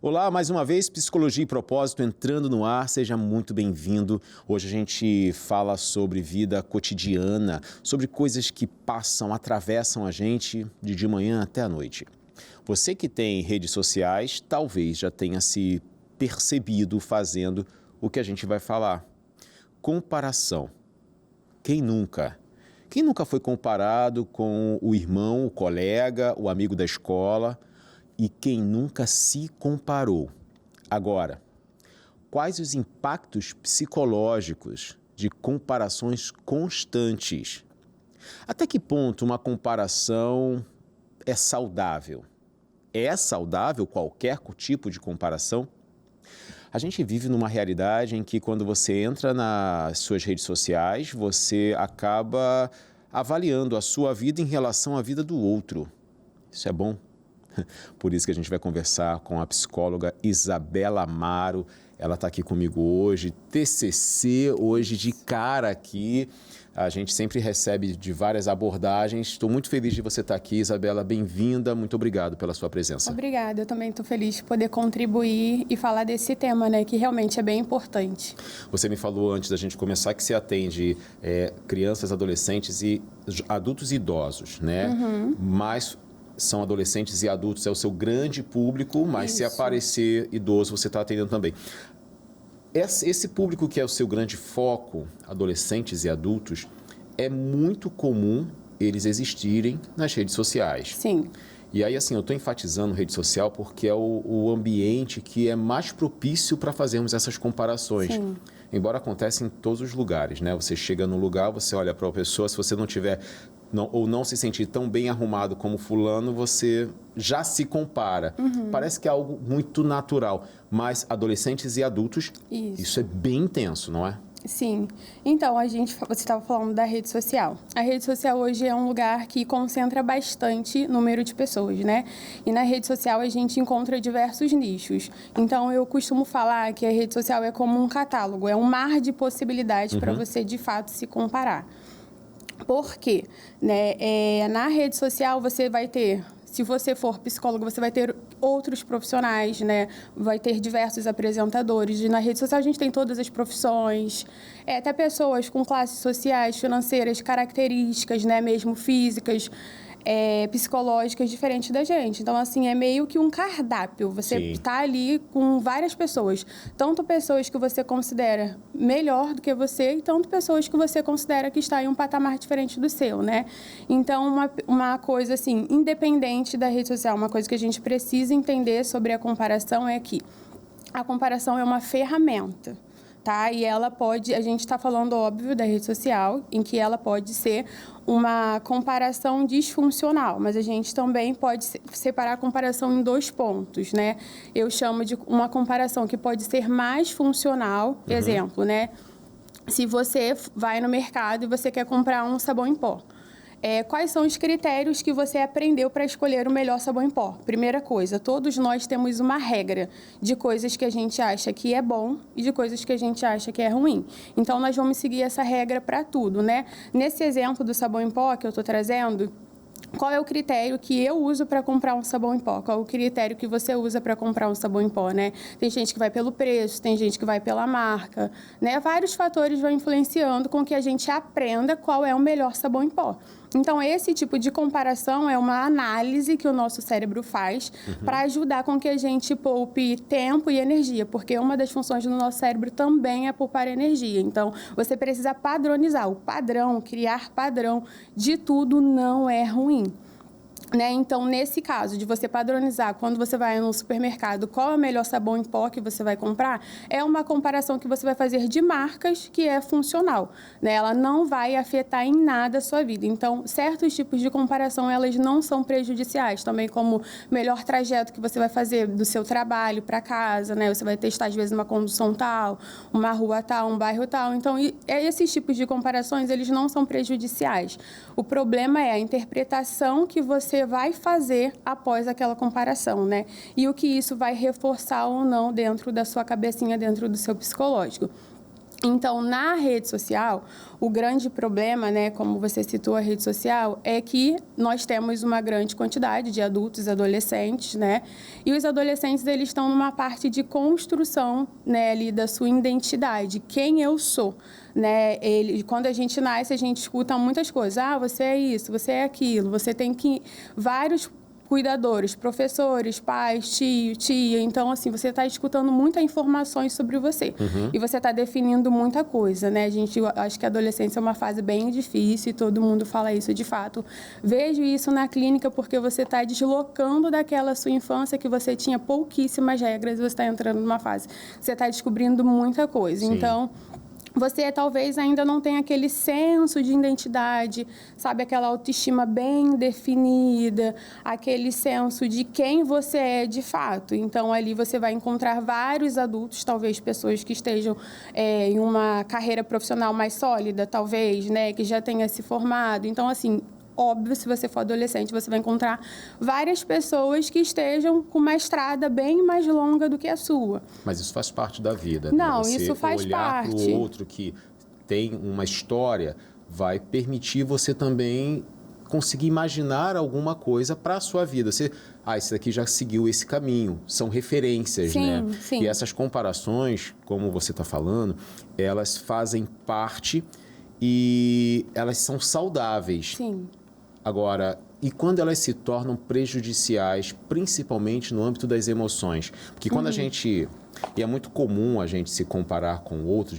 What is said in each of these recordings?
Olá, mais uma vez, Psicologia e Propósito entrando no ar, seja muito bem-vindo. Hoje a gente fala sobre vida cotidiana, sobre coisas que passam, atravessam a gente de manhã até a noite. Você que tem redes sociais, talvez já tenha se percebido fazendo o que a gente vai falar. Comparação. Quem nunca? Quem nunca foi comparado com o irmão, o colega, o amigo da escola? E quem nunca se comparou? Agora, quais os impactos psicológicos de comparações constantes? Até que ponto uma comparação é saudável? É saudável qualquer tipo de comparação? A gente vive numa realidade em que quando você entra nas suas redes sociais, você acaba avaliando a sua vida em relação à vida do outro. Isso é bom? Por isso que a gente vai conversar com a psicóloga Isabela Amaro. Ela está aqui comigo hoje, TCC, hoje de cara aqui. A gente sempre recebe de várias abordagens. Estou muito feliz de você estar aqui, Isabela. Bem-vinda, muito obrigado pela sua presença. Obrigada, eu também estou feliz de poder contribuir e falar desse tema, né, que realmente é bem importante. Você me falou antes da gente começar que você atende crianças, adolescentes e adultos e idosos, né? Mas são adolescentes e adultos, é o seu grande público, mas se aparecer idoso, você está atendendo também. Esse público que é o seu grande foco, adolescentes e adultos, é muito comum eles existirem nas redes sociais. Sim. E aí, assim, eu estou enfatizando rede social porque é o ambiente que é mais propício para fazermos essas comparações. Sim. Embora aconteça em todos os lugares, né? Você chega num lugar, você olha para uma pessoa, se você não tiver ou não se sentir tão bem arrumado como fulano, você já se compara. Parece que é algo muito natural, mas adolescentes e adultos, isso é bem intenso, não é? Sim. Então, você estava falando da rede social. A rede social hoje é um lugar que concentra bastante número de pessoas, né? E na rede social a gente encontra diversos nichos. Então, eu costumo falar que a rede social é como um catálogo, é um mar de possibilidades para você, de fato, se comparar. Por quê? Né? Na rede social você vai ter, se você for psicólogo, você vai ter outros profissionais, né? Vai ter diversos apresentadores. E na rede social a gente tem todas as profissões, até pessoas com classes sociais, financeiras, características, né? Mesmo físicas, psicológicas diferentes da gente. Então, assim, é meio que um cardápio. Você está ali com várias pessoas. Tanto pessoas que você considera melhor do que você e tanto pessoas que você considera que está em um patamar diferente do seu, né? Então, uma coisa, assim, independente da rede social, uma coisa que a gente precisa entender sobre a comparação é que a comparação é uma ferramenta. Tá? E ela pode, a gente está falando, óbvio, da rede social, em que ela pode ser uma comparação disfuncional, mas a gente também pode separar a comparação em dois pontos, né? Eu chamo de uma comparação que pode ser mais funcional, exemplo, né? Se você vai no mercado e você quer comprar um sabão em pó, quais são os critérios que você aprendeu para escolher o melhor sabão em pó? Primeira coisa, todos nós temos uma regra de coisas que a gente acha que é bom e de coisas que a gente acha que é ruim. Então, nós vamos seguir essa regra para tudo, né? Nesse exemplo do sabão em pó que eu estou trazendo, qual é o critério que eu uso para comprar um sabão em pó? Qual é o critério que você usa para comprar um sabão em pó, né? Tem gente que vai pelo preço, tem gente que vai pela marca, né? Vários fatores vão influenciando com que a gente aprenda qual é o melhor sabão em pó. Então, esse tipo de comparação é uma análise que o nosso cérebro faz para ajudar com que a gente poupe tempo e energia, porque uma das funções do nosso cérebro também é poupar energia. Então, você precisa padronizar. O padrão, criar padrão de tudo não é ruim. Né? Então, nesse caso de você padronizar, quando você vai no supermercado, qual é o melhor sabão em pó que você vai comprar, é uma comparação que você vai fazer de marcas que é funcional, né? Ela não vai afetar em nada a sua vida. Então, certos tipos de comparação, elas não são prejudiciais, também como melhor trajeto que você vai fazer do seu trabalho para casa, né? Você vai testar, às vezes, uma condução tal, uma rua tal, um bairro tal. Então, esses tipos de comparações, eles não são prejudiciais. O problema é a interpretação que você vai fazer após aquela comparação, né? E o que isso vai reforçar ou não dentro da sua cabecinha, dentro do seu psicológico. Então, na rede social, o grande problema, né, como você citou a rede social, é que nós temos uma grande quantidade de adultos e adolescentes, né? E os adolescentes, eles estão numa parte de construção, né, ali da sua identidade, quem eu sou, né? Quando a gente nasce, a gente escuta muitas coisas. Ah, você é isso, você é aquilo, você tem que... Vários cuidadores, professores, pais, tio, tia. Então, assim, você está escutando muitas informações sobre você. E você está definindo muita coisa, né? Acho que a adolescência é uma fase bem difícil e todo mundo fala isso de fato. Vejo isso na clínica porque você está deslocando daquela sua infância que você tinha pouquíssimas regras e você está entrando numa fase. Você está descobrindo muita coisa. Sim. Então... Você talvez ainda não tenha aquele senso de identidade, sabe? Aquela autoestima bem definida, aquele senso de quem você é de fato. Então, ali você vai encontrar vários adultos, talvez pessoas que estejam em uma carreira profissional mais sólida, talvez, né? Que já tenha se formado. Então, assim... Óbvio, se você for adolescente, você vai encontrar várias pessoas que estejam com uma estrada bem mais longa do que a sua. Mas isso faz parte da vida. Não, né? isso faz parte. Olhar para o outro que tem uma história vai permitir você também conseguir imaginar alguma coisa para a sua vida. Você, esse daqui já seguiu esse caminho. São referências, sim, né? Sim. E essas comparações, como você está falando, elas fazem parte e elas são saudáveis. Sim. Agora, e quando elas se tornam prejudiciais, principalmente no âmbito das emoções? Porque quando a gente... E é muito comum a gente se comparar com o outro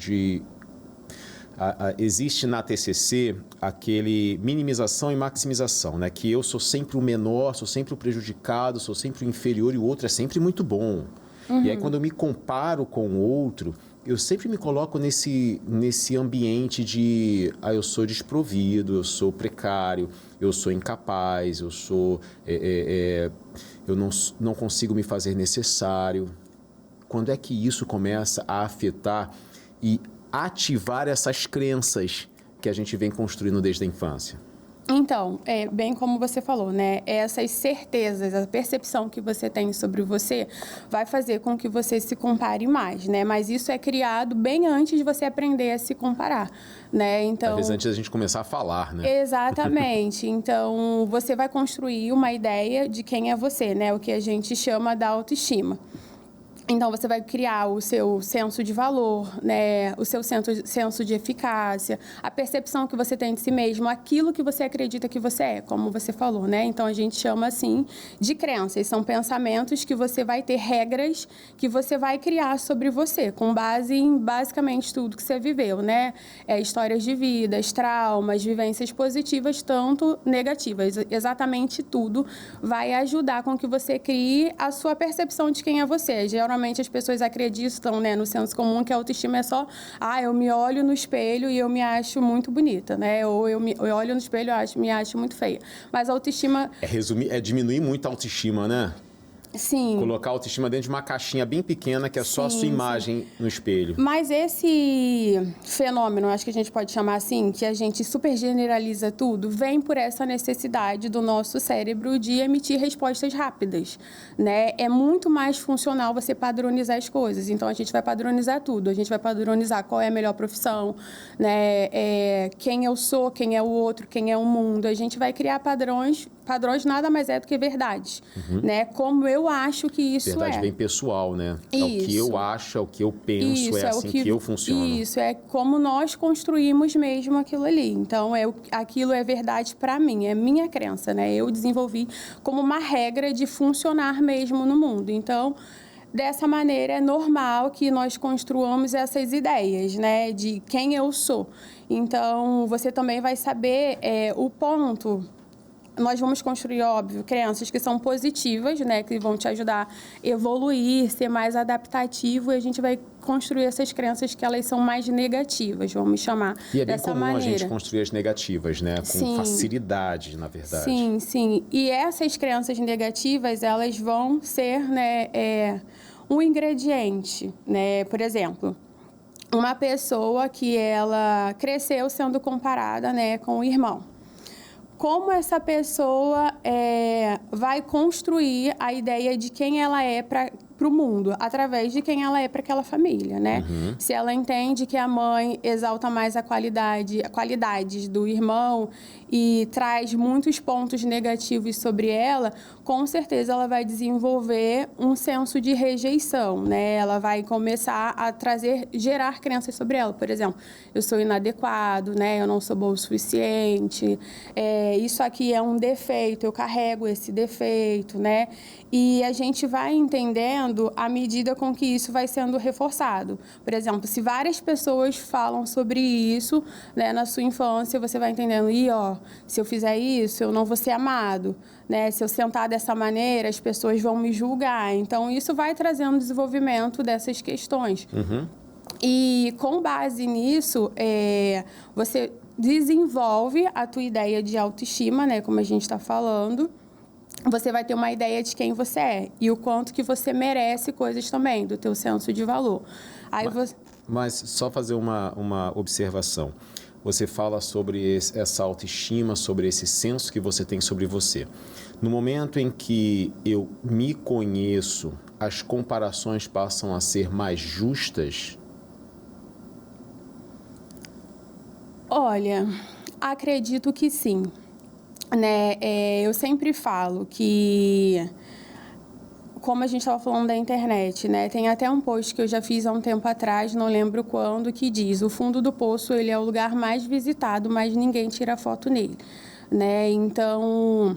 existe na TCC aquele minimização e maximização, né? Que eu sou sempre o menor, sou sempre o prejudicado, sou sempre o inferior e o outro é sempre muito bom. E aí, quando eu me comparo com o outro... Eu sempre me coloco nesse ambiente de eu sou desprovido, eu sou precário, eu sou incapaz, eu sou eu não consigo me fazer necessário. Quando é que isso começa a afetar e ativar essas crenças que a gente vem construindo desde a infância? Então, bem como você falou, né? Essas certezas, a percepção que você tem sobre você vai fazer com que você se compare mais, né? Mas isso é criado bem antes de você aprender a se comparar, né? Então, às vezes antes da gente começar a falar, né? Exatamente. Então, você vai construir uma ideia de quem é você, né? O que a gente chama da autoestima. Então, você vai criar o seu senso de valor, né? O seu senso de eficácia, a percepção que você tem de si mesmo, aquilo que você acredita que você é, como você falou, né? Então, a gente chama, assim, de crenças. São pensamentos que você vai ter regras que você vai criar sobre você, com base em, basicamente, tudo que você viveu, né? Histórias de vidas, traumas, vivências positivas, tanto negativas. Exatamente tudo vai ajudar com que você crie a sua percepção de quem é você. Geralmente, as pessoas acreditam, né, no senso comum que a autoestima é só, eu me olho no espelho e eu me acho muito bonita, né? Ou eu olho no espelho e me acho muito feia. Mas a autoestima... diminuir muito a autoestima, né? Sim. Colocar a autoestima dentro de uma caixinha bem pequena que é só a sua imagem no espelho. Mas esse fenômeno, acho que a gente pode chamar assim, que a gente super generaliza tudo, vem por essa necessidade do nosso cérebro de emitir respostas rápidas, né? É muito mais funcional você padronizar as coisas. Então, a gente vai padronizar tudo. A gente vai padronizar qual é a melhor profissão, né? Quem eu sou, quem é o outro, quem é o mundo. A gente vai criar padrões nada mais é do que verdades, né? Como eu acho que isso verdade bem pessoal, né? Isso. É o que eu acho, é o que eu penso, é assim que eu funciono. Isso, é como nós construímos mesmo aquilo ali. Então, aquilo é verdade para mim, é minha crença, né? Eu desenvolvi como uma regra de funcionar mesmo no mundo. Então, dessa maneira, é normal que nós construamos essas ideias, né? De quem eu sou. Então, você também vai saber o ponto... Nós vamos construir, óbvio, crenças que são positivas, né? Que vão te ajudar a evoluir, ser mais adaptativo. E a gente vai construir essas crenças que elas são mais negativas, vamos chamar dessa maneira. E é bem comum a gente construir as negativas, né? Com Sim. facilidade, na verdade. Sim, sim. E essas crenças negativas, elas vão ser, né, um ingrediente, né? Por exemplo... Uma pessoa que ela cresceu sendo comparada, né, com o irmão. Como essa pessoa vai construir a ideia de quem ela é o mundo, através de quem ela é para aquela família, né? Se ela entende que a mãe exalta mais qualidades do irmão e traz muitos pontos negativos sobre ela, com certeza ela vai desenvolver um senso de rejeição, né? Ela vai começar a gerar crenças sobre ela. Por exemplo, eu sou inadequado, né? Eu não sou bom o suficiente, isso aqui é um defeito, eu carrego esse defeito, né? E a gente vai entendendo à medida com que isso vai sendo reforçado. Por exemplo, se várias pessoas falam sobre isso, né, na sua infância, você vai entendendo, se eu fizer isso, eu não vou ser amado, né? Se eu sentar dessa maneira, as pessoas vão me julgar. Então, isso vai trazendo desenvolvimento dessas questões. E com base nisso, você desenvolve a tua ideia de autoestima, né, como a gente está falando. Você vai ter uma ideia de quem você é e o quanto que você merece coisas também, do teu senso de valor. Mas só fazer uma observação. Você fala sobre essa autoestima, sobre esse senso que você tem sobre você. No momento em que eu me conheço, as comparações passam a ser mais justas? Olha, acredito que sim. Né? Eu sempre falo que, como a gente estava falando da internet, né? Tem até um post que eu já fiz há um tempo atrás, não lembro quando, que diz: o fundo do poço ele é o lugar mais visitado, mas ninguém tira foto nele, né? Então,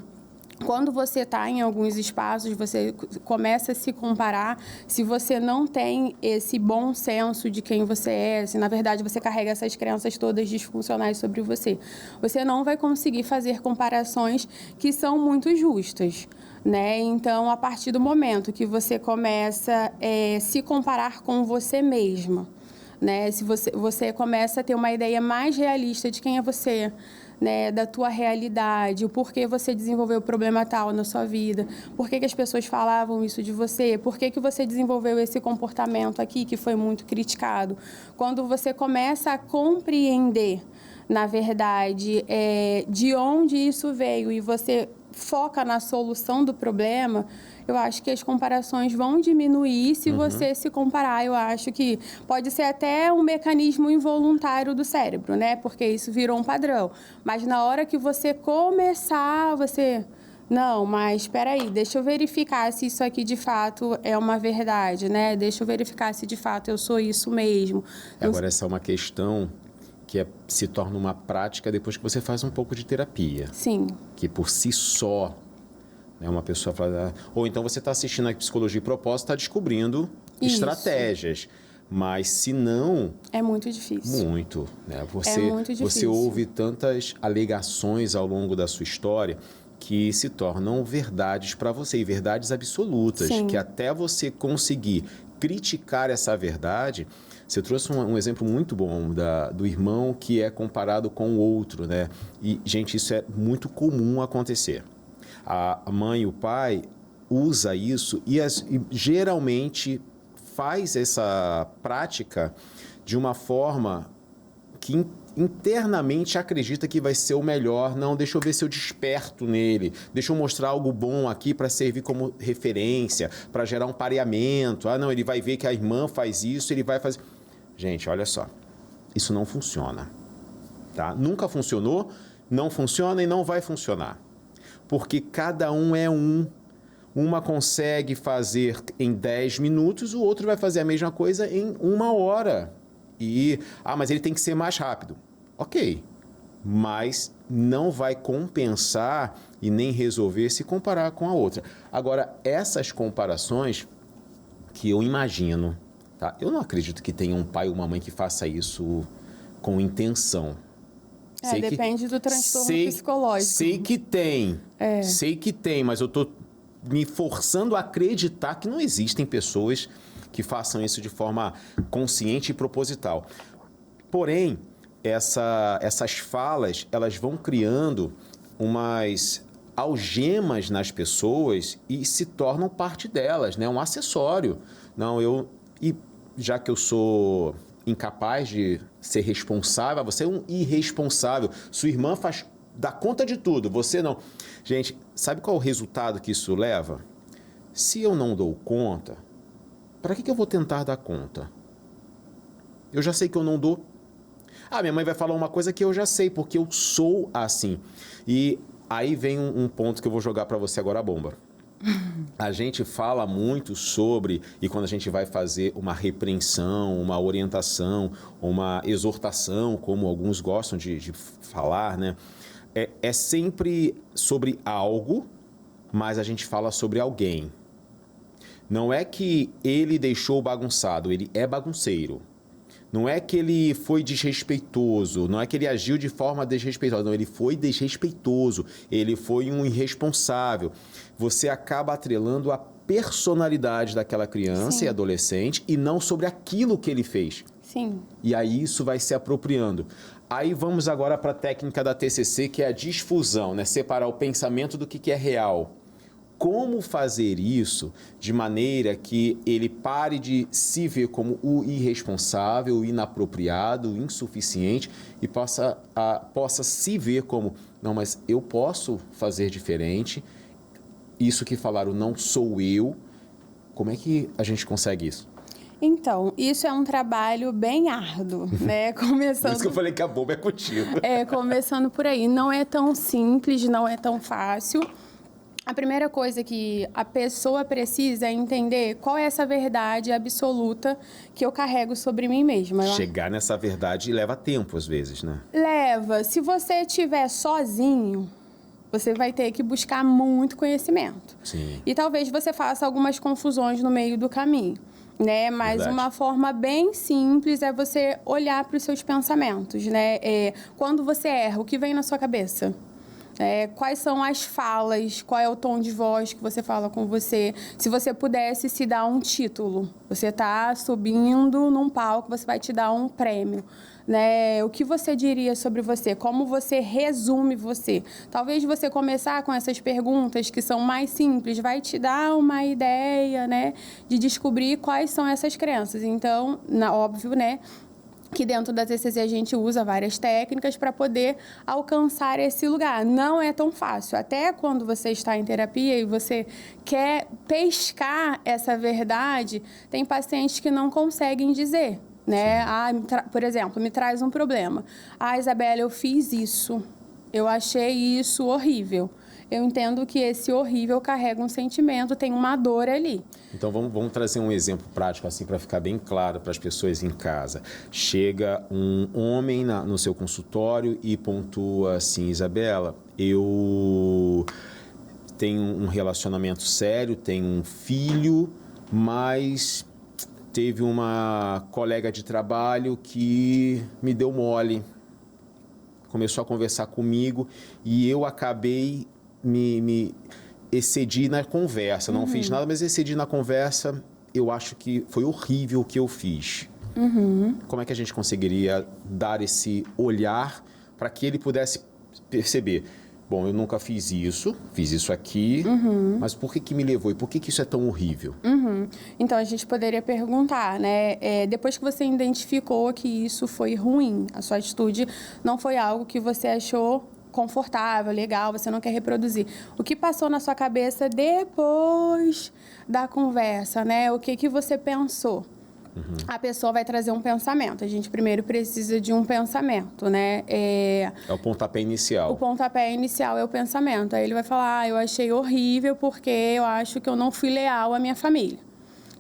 quando você está em alguns espaços, você começa a se comparar. Se você não tem esse bom senso de quem você é, se na verdade você carrega essas crenças todas disfuncionais sobre você, você não vai conseguir fazer comparações que são muito justas, né? Então, a partir do momento que você começa a se comparar com você mesma, né? Se você começa a ter uma ideia mais realista de quem é você, né, da tua realidade, o porquê você desenvolveu o problema tal na sua vida, por que as pessoas falavam isso de você, por que você desenvolveu esse comportamento aqui que foi muito criticado. Quando você começa a compreender, na verdade, de onde isso veio e você foca na solução do problema, eu acho que as comparações vão diminuir se você se comparar. Eu acho que pode ser até um mecanismo involuntário do cérebro, né? Porque isso virou um padrão. Mas na hora que você começar, não, mas espera aí, deixa eu verificar se isso aqui de fato é uma verdade, né? Deixa eu verificar se de fato eu sou isso mesmo. Agora, essa é uma questão que se torna uma prática depois que você faz um pouco de terapia. Sim. Que por si só, né, uma pessoa fala... Ou então você está assistindo a Psicologia e Propósito, está descobrindo estratégias. Mas se não... É muito difícil. Muito. Né? É muito difícil. Você ouve tantas alegações ao longo da sua história que se tornam verdades para você, e verdades absolutas. Sim. Que até você conseguir criticar essa verdade... Você trouxe um exemplo muito bom do irmão que é comparado com o outro, né? E, gente, isso é muito comum acontecer. A mãe e o pai usa isso e geralmente faz essa prática de uma forma que internamente acredita que vai ser o melhor. Não, deixa eu ver se eu desperto nele. Deixa eu mostrar algo bom aqui para servir como referência, para gerar um pareamento. Ah, não, ele vai ver que a irmã faz isso, ele vai fazer... Gente, olha só, isso não funciona, tá? Nunca funcionou, não funciona e não vai funcionar. Porque cada um é um. Uma consegue fazer em 10 minutos, o outro vai fazer a mesma coisa em 1 hora. Mas ele tem que ser mais rápido. Ok, mas não vai compensar e nem resolver se comparar com a outra. Agora, essas comparações que eu imagino... Tá? Eu não acredito que tenha um pai ou uma mãe que faça isso com intenção. Depende do transtorno psicológico. Sei que tem, mas eu estou me forçando a acreditar que não existem pessoas que façam isso de forma consciente e proposital. Porém, essas falas, elas vão criando umas algemas nas pessoas e se tornam parte delas, né? Um acessório. E já que eu sou incapaz de ser responsável, você é um irresponsável. Sua irmã dá conta de tudo, você não. Gente, sabe qual é o resultado que isso leva? Se eu não dou conta, para que eu vou tentar dar conta? Eu já sei que eu não dou. Ah, minha mãe vai falar uma coisa que eu já sei, porque eu sou assim. E aí vem um ponto que eu vou jogar para você agora, a bomba. A gente fala muito sobre, e quando a gente vai fazer uma repreensão, uma orientação, uma exortação, como alguns gostam de falar, né? É sempre sobre algo, mas a gente fala sobre alguém. Não é que ele deixou bagunçado, ele é bagunceiro. Não é que ele foi desrespeitoso, não é que ele agiu de forma desrespeitosa, não, ele foi desrespeitoso, ele foi um irresponsável. Você acaba atrelando a personalidade daquela criança Sim. e adolescente e não sobre aquilo que ele fez. Sim. E aí isso vai se apropriando. Aí vamos agora para a técnica da TCC, que é a disfusão, né? Separar o pensamento do que é real. Como fazer isso de maneira que ele pare de se ver como o irresponsável, o inapropriado, o insuficiente e possa se ver como, não, mas eu posso fazer diferente, isso que falaram não sou eu. Como é que a gente consegue isso? Então, isso é um trabalho bem árduo, né? Começando... Por isso que eu falei que a bomba é contigo. Começando por aí. Não é tão simples, não é tão fácil. A primeira coisa que a pessoa precisa é entender qual é essa verdade absoluta que eu carrego sobre mim mesma. Chegar nessa verdade leva tempo, às vezes, né? Leva. Se você estiver sozinho, você vai ter que buscar muito conhecimento. Sim. E talvez você faça algumas confusões no meio do caminho, né? Mas Verdade. uma forma bem simples é você olhar para os seus pensamentos, né? Quando você erra, o que vem na sua cabeça? Quais são as falas, qual é o tom de voz que você fala com você. Se você pudesse se dar um título, você está subindo num palco, você vai te dar um prêmio, né? O que você diria sobre você? Como você resume você? Talvez você começar com essas perguntas que são mais simples, vai te dar uma ideia, né, de descobrir quais são essas crenças. Então, óbvio, né, que dentro da TCC a gente usa várias técnicas para poder alcançar esse lugar. Não é tão fácil. Até quando você está em terapia e você quer pescar essa verdade, tem pacientes que não conseguem dizer, né? Por exemplo, me traz um problema. Isabela, eu fiz isso. Eu achei isso horrível. Eu entendo que esse horrível carrega um sentimento, tem uma dor ali. Então, vamos trazer um exemplo prático, assim, para ficar bem claro para as pessoas em casa. Chega um homem no seu consultório e pontua assim: Isabela, eu tenho um relacionamento sério, tenho um filho, mas teve uma colega de trabalho que me deu mole. Começou a conversar comigo e eu acabei me excedi na conversa. Não fiz nada, mas excedi na conversa. Eu acho que foi horrível o que eu fiz. Como é que a gente conseguiria dar esse olhar para que ele pudesse perceber? Bom, eu nunca fiz isso aqui, mas por que me levou? E por que isso é tão horrível? Então, a gente poderia perguntar, né? Depois que você identificou que isso foi ruim, a sua atitude não foi algo que você achou confortável, legal, você não quer reproduzir. O que passou na sua cabeça depois da conversa, né? O que você pensou? A pessoa vai trazer um pensamento. A gente primeiro precisa de um pensamento, né? É o pontapé inicial. O pontapé inicial é o pensamento. Aí ele vai falar, eu achei horrível porque eu acho que eu não fui leal à minha família.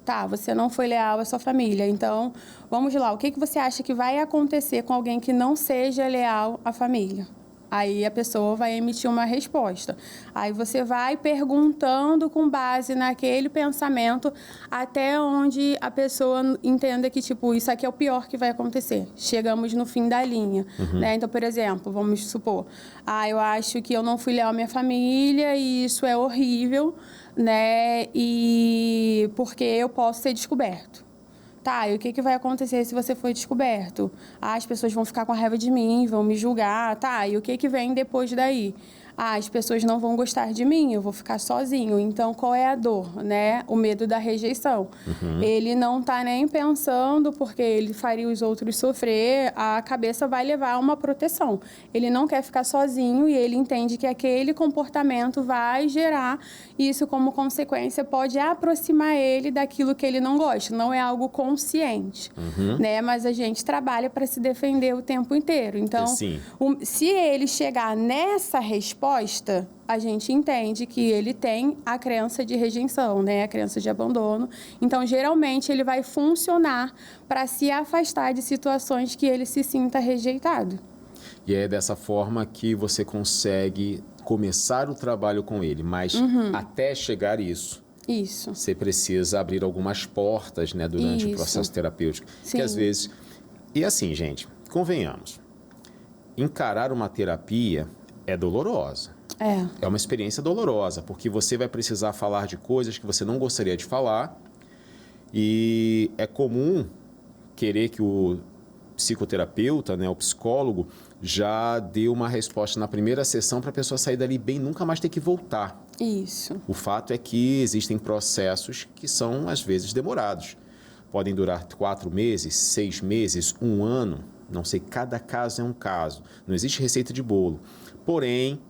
Tá, você não foi leal à sua família. Então, vamos lá. O que você acha que vai acontecer com alguém que não seja leal à família? Aí a pessoa vai emitir uma resposta. Aí você vai perguntando com base naquele pensamento até onde a pessoa entenda que, tipo, isso aqui é o pior que vai acontecer. Chegamos no fim da linha, né? Então, por exemplo, vamos supor, eu acho que eu não fui leal à minha família e isso é horrível, né? E porque eu posso ser descoberto. Tá, e o que vai acontecer se você for descoberto? As pessoas vão ficar com raiva de mim, vão me julgar, tá? E o que vem depois daí? as pessoas não vão gostar de mim, eu vou ficar sozinho. Então, qual é a dor, né? O medo da rejeição. Ele não está nem pensando porque ele faria os outros sofrer, a cabeça vai levar a uma proteção. Ele não quer ficar sozinho e ele entende que aquele comportamento vai gerar isso como consequência, pode aproximar ele daquilo que ele não gosta. Não é algo consciente, né? Mas a gente trabalha para se defender o tempo inteiro. Então, se ele chegar nessa resposta, a gente entende que ele tem a crença de rejeição, né? A crença de abandono. Então, geralmente, ele vai funcionar para se afastar de situações que ele se sinta rejeitado. E é dessa forma que você consegue começar o trabalho com ele, mas até chegar isso, você precisa abrir algumas portas, né, durante o processo terapêutico. Sim. Que às vezes... E assim, gente, convenhamos, encarar uma terapia é dolorosa. É uma experiência dolorosa, porque você vai precisar falar de coisas que você não gostaria de falar e é comum querer que o psicoterapeuta, né, o psicólogo, já dê uma resposta na primeira sessão para a pessoa sair dali bem e nunca mais ter que voltar. Isso. O fato é que existem processos que são, às vezes, demorados. Podem durar 4 meses, 6 meses, 1 ano, não sei, cada caso é um caso. Não existe receita de bolo. Porém,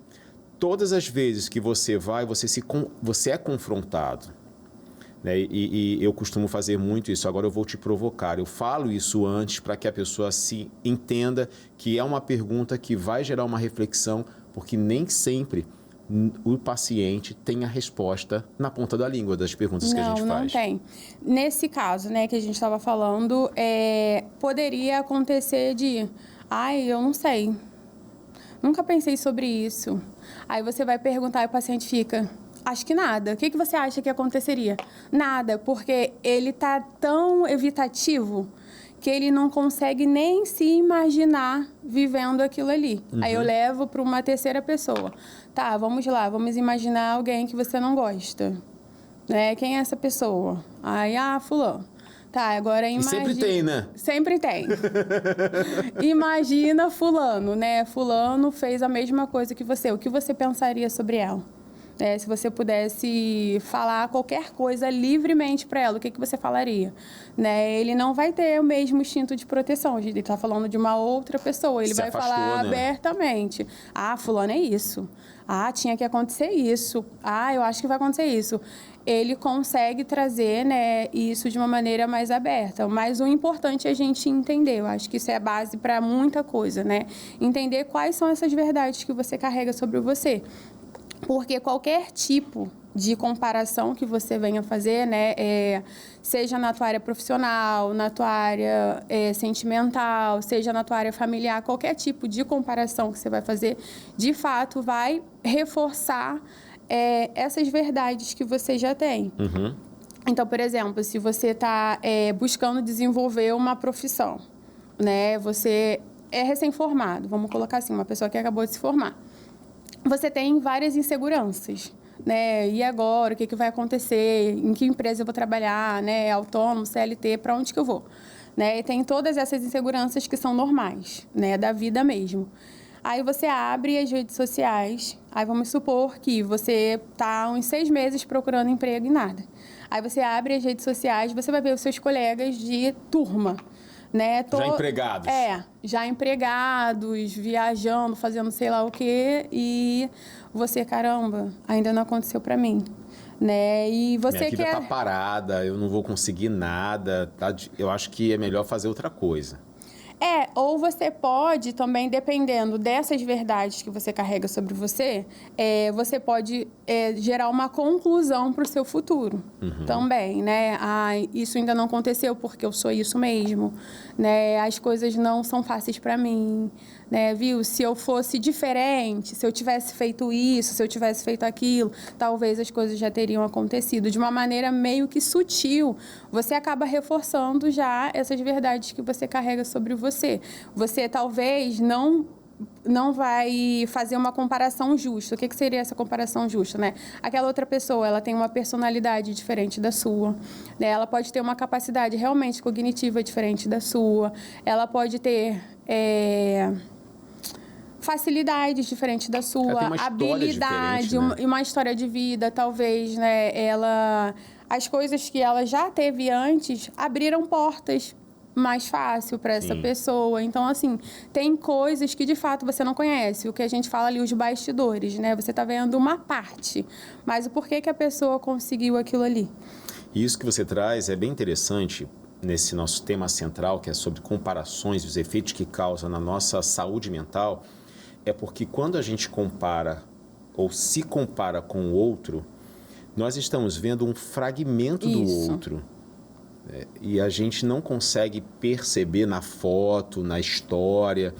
todas as vezes que você vai, você é confrontado. Né? E eu costumo fazer muito isso. Agora eu vou te provocar. Eu falo isso antes para que a pessoa se entenda que é uma pergunta que vai gerar uma reflexão, porque nem sempre o paciente tem a resposta na ponta da língua das perguntas que a gente faz. Não tem. Nesse caso, né, que a gente estava falando, poderia acontecer de... eu não sei. Nunca pensei sobre isso. Aí você vai perguntar e o paciente fica... Acho que nada. O que você acha que aconteceria? Nada, porque ele está tão evitativo que ele não consegue nem se imaginar vivendo aquilo ali. Aí eu levo para uma terceira pessoa. Tá, vamos lá, vamos imaginar alguém que você não gosta. Né? Quem é essa pessoa? Aí, fulano. Tá, agora imagina... E sempre tem, né? Sempre tem. Imagina fulano, né? Fulano fez a mesma coisa que você. O que você pensaria sobre ela? Se você pudesse falar qualquer coisa livremente para ela, o que você falaria? Né? Ele não vai ter o mesmo instinto de proteção. A gente está falando de uma outra pessoa. Ele vai falar abertamente. Fulano é isso. Tinha que acontecer isso. Eu acho que vai acontecer isso. Ele consegue trazer, né, isso de uma maneira mais aberta. Mas o importante é a gente entender. Eu acho que isso é a base para muita coisa, né? Entender quais são essas verdades que você carrega sobre você. Porque qualquer tipo de comparação que você venha fazer, né, seja na tua área profissional, na tua área sentimental, seja na tua área familiar, qualquer tipo de comparação que você vai fazer, de fato, vai reforçar essas verdades que você já tem. Então, por exemplo, se você está buscando desenvolver uma profissão, né, você é recém-formado, vamos colocar assim, uma pessoa que acabou de se formar. Você tem várias inseguranças, né? E agora, o que vai acontecer? Em que empresa eu vou trabalhar, né? Autônomo, CLT, para onde que eu vou? Né? E tem todas essas inseguranças que são normais, né? Da vida mesmo. Aí você abre as redes sociais, aí vamos supor que você está uns 6 meses procurando emprego e nada. Aí você abre as redes sociais, você vai ver os seus colegas de turma, né? Já empregados. Já empregados, viajando, fazendo sei lá o quê, e você, caramba, ainda não aconteceu para mim, né? E você Minha vida tá parada, eu não vou conseguir nada, tá? Eu acho que é melhor fazer outra coisa. Ou você pode também, dependendo dessas verdades que você carrega sobre você, você pode gerar uma conclusão para o seu futuro também, né? Isso ainda não aconteceu porque eu sou isso mesmo, né? As coisas não são fáceis para mim, né? Viu? Se eu fosse diferente, se eu tivesse feito isso, se eu tivesse feito aquilo, talvez as coisas já teriam acontecido. De uma maneira meio que sutil, você acaba reforçando já essas verdades que você carrega sobre você. Você talvez não vai fazer uma comparação justa. O que seria essa comparação justa, né? Aquela outra pessoa, ela tem uma personalidade diferente da sua, né? Ela pode ter uma capacidade realmente cognitiva diferente da sua, ela pode ter... facilidades diferentes da sua, habilidade, uma história de vida, talvez, né? As coisas que ela já teve antes abriram portas mais fácil para essa pessoa. Então, assim, tem coisas que de fato você não conhece. O que a gente fala ali, os bastidores, né? Você está vendo uma parte, mas o porquê que a pessoa conseguiu aquilo ali. E isso que você traz é bem interessante nesse nosso tema central, que é sobre comparações e os efeitos que causa na nossa saúde mental. É porque quando a gente compara ou se compara com o outro, nós estamos vendo um fragmento do outro. E a gente não consegue perceber na foto, na história.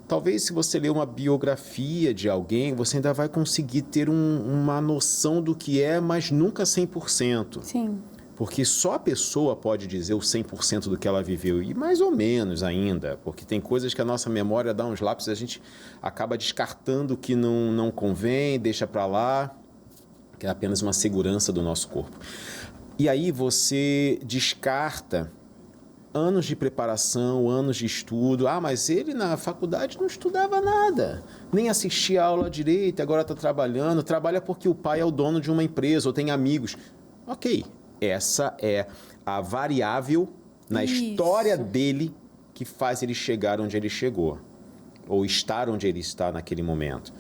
Talvez se você ler uma biografia de alguém, você ainda vai conseguir ter uma noção do que é, mas nunca 100%. Sim. Porque só a pessoa pode dizer o 100% do que ela viveu, e mais ou menos ainda, porque tem coisas que a nossa memória dá uns lapsos e a gente acaba descartando o que não convém, deixa para lá, que é apenas uma segurança do nosso corpo. E aí você descarta anos de preparação, anos de estudo. Ah, mas ele na faculdade não estudava nada, nem assistia a aula direito, agora está trabalhando. Trabalha porque o pai é o dono de uma empresa ou tem amigos. Ok, essa é a variável na história dele que faz ele chegar onde ele chegou, ou estar onde ele está naquele momento.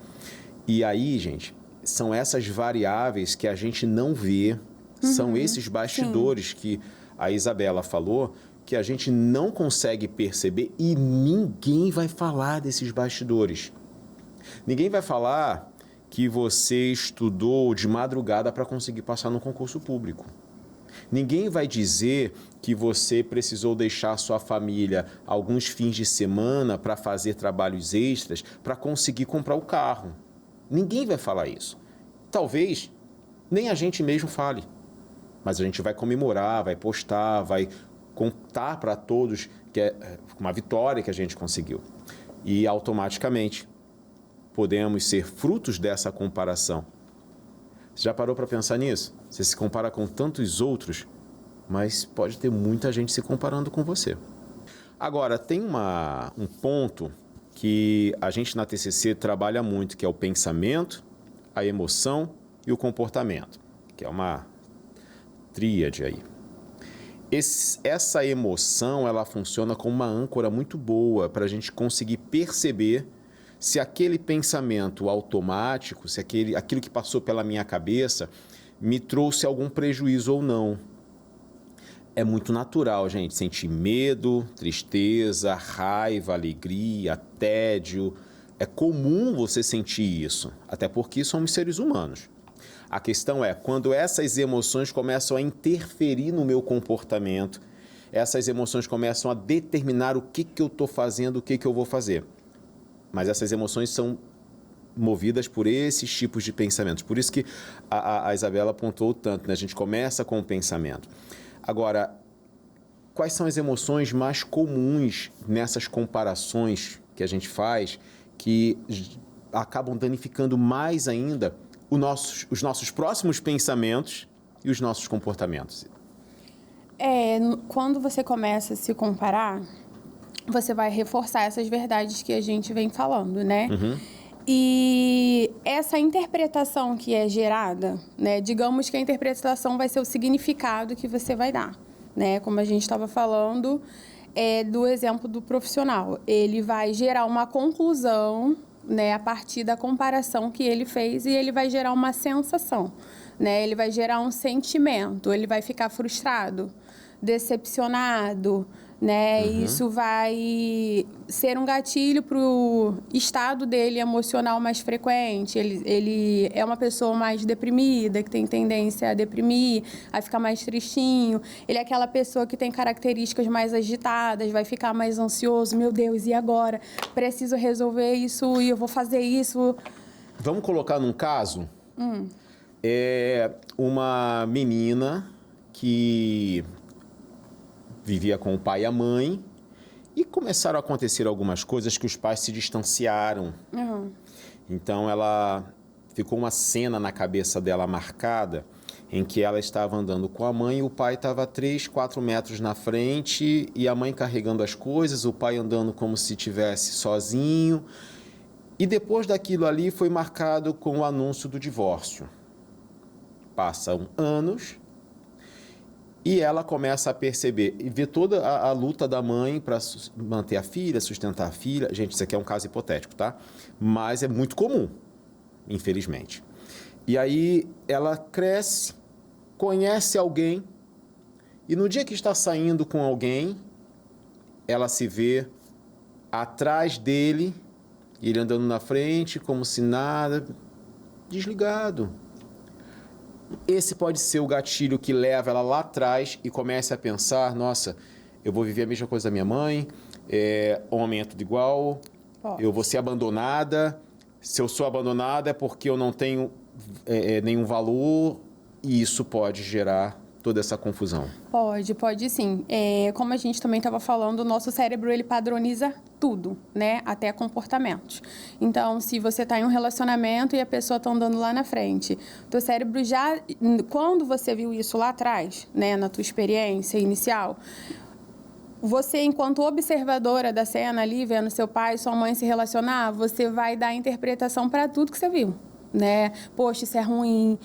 E aí, gente, são essas variáveis que a gente não vê, são esses bastidores que a Isabela falou, que a gente não consegue perceber e ninguém vai falar desses bastidores. Ninguém vai falar que você estudou de madrugada para conseguir passar no concurso público. Ninguém vai dizer que você precisou deixar sua família alguns fins de semana para fazer trabalhos extras para conseguir comprar o carro. Ninguém vai falar isso. Talvez nem a gente mesmo fale. Mas a gente vai comemorar, vai postar, vai contar para todos que é uma vitória que a gente conseguiu. E automaticamente podemos ser frutos dessa comparação. Você já parou para pensar nisso? Você se compara com tantos outros, mas pode ter muita gente se comparando com você. Agora, tem um ponto que a gente na TCC trabalha muito, que é o pensamento, a emoção e o comportamento, que é uma tríade aí. Essa emoção, ela funciona como uma âncora muito boa para a gente conseguir perceber se aquele pensamento automático, se aquilo que passou pela minha cabeça me trouxe algum prejuízo ou não. É muito natural, gente, sentir medo, tristeza, raiva, alegria, tédio. É comum você sentir isso, até porque somos seres humanos. A questão é, quando essas emoções começam a interferir no meu comportamento, essas emoções começam a determinar o que eu estou fazendo, o que eu vou fazer. Mas essas emoções são movidas por esses tipos de pensamentos. Por isso que a Isabela apontou tanto, né? A gente começa com o pensamento. Agora, quais são as emoções mais comuns nessas comparações que a gente faz que acabam danificando mais ainda os nossos próximos pensamentos e os nossos comportamentos? Quando você começa a se comparar, você vai reforçar essas verdades que a gente vem falando, né? E essa interpretação que é gerada, né? Digamos que a interpretação vai ser o significado que você vai dar, né? Como a gente estava falando, do exemplo do profissional. Ele vai gerar uma conclusão, né, a partir da comparação que ele fez, e ele vai gerar uma sensação, né? Ele vai gerar um sentimento, ele vai ficar frustrado, decepcionado, né? Isso vai ser um gatilho para o estado dele emocional mais frequente. Ele é uma pessoa mais deprimida, que tem tendência a deprimir, a ficar mais tristinho. Ele é aquela pessoa que tem características mais agitadas, vai ficar mais ansioso. Meu Deus, e agora? Preciso resolver isso e eu vou fazer isso. Vamos colocar num caso? É uma menina que vivia com o pai e a mãe e começaram a acontecer algumas coisas que os pais se distanciaram. Então, ela ficou uma cena na cabeça dela marcada em que ela estava andando com a mãe e o pai estava 3, 4 metros na frente e a mãe carregando as coisas, o pai andando como se estivesse sozinho. E depois daquilo ali foi marcado com o anúncio do divórcio. Passam anos e ela começa a perceber e ver toda a luta da mãe para manter a filha, sustentar a filha. Gente, isso aqui é um caso hipotético, tá? Mas é muito comum, infelizmente. E aí ela cresce, conhece alguém e no dia que está saindo com alguém, ela se vê atrás dele, ele andando na frente, como se nada, desligado. Esse pode ser o gatilho que leva ela lá atrás e começa a pensar, nossa, eu vou viver a mesma coisa da minha mãe, homem é tudo igual, eu vou ser abandonada, se eu sou abandonada é porque eu não tenho nenhum valor, e isso pode gerar toda essa confusão. Pode sim. Como a gente também estava falando, o nosso cérebro, ele padroniza tudo, né? Até comportamentos. Então, se você está em um relacionamento e a pessoa está andando lá na frente, teu cérebro já, quando você viu isso lá atrás, né, na tua experiência inicial, você, enquanto observadora da cena ali, vendo seu pai e sua mãe se relacionar, você vai dar interpretação para tudo que você viu. Né? Poxa, isso é ruim,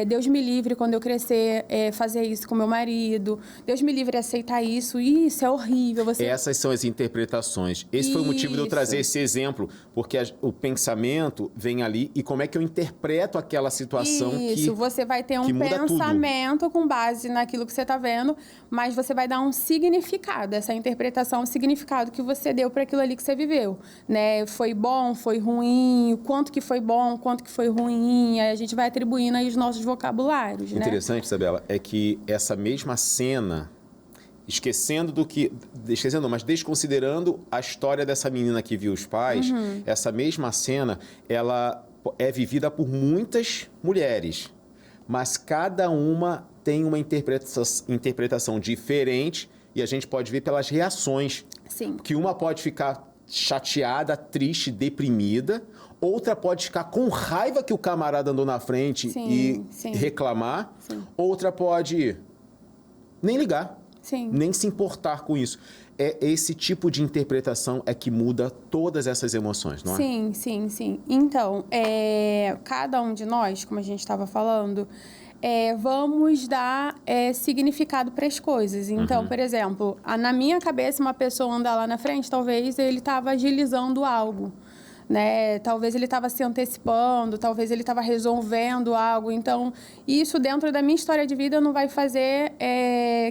Deus me livre quando eu crescer fazer isso com meu marido, Deus me livre aceitar isso é horrível. Essas são as interpretações. Esse foi o motivo de eu trazer esse exemplo, porque o pensamento vem ali e como é que eu interpreto aquela situação você vai ter um pensamento com base naquilo que você está vendo, mas você vai dar um significado, essa interpretação, o significado que você deu para aquilo ali que você viveu, né? Foi bom, foi ruim, quanto que foi bom, quanto que foi ruim, aí a gente vai atribuindo aí os nossos vocabulários, né? Interessante, Isabela, é que essa mesma cena, mas desconsiderando a história dessa menina que viu os pais, essa mesma cena, ela é vivida por muitas mulheres, mas cada uma tem uma interpretação diferente e a gente pode ver pelas reações. Sim. Que uma pode ficar chateada, triste, deprimida, outra pode ficar com raiva que o camarada andou na frente e reclamar, outra pode nem ligar, nem se importar com isso. Esse tipo de interpretação é que muda todas essas emoções, não é? Sim. Então, cada um de nós, como a gente estava falando, vamos dar significado para as coisas. Então, por exemplo, na minha cabeça, uma pessoa andar lá na frente, talvez ele estava agilizando algo, né? Talvez ele estava se antecipando, talvez ele estava resolvendo algo. Então, isso dentro da minha história de vida não vai fazer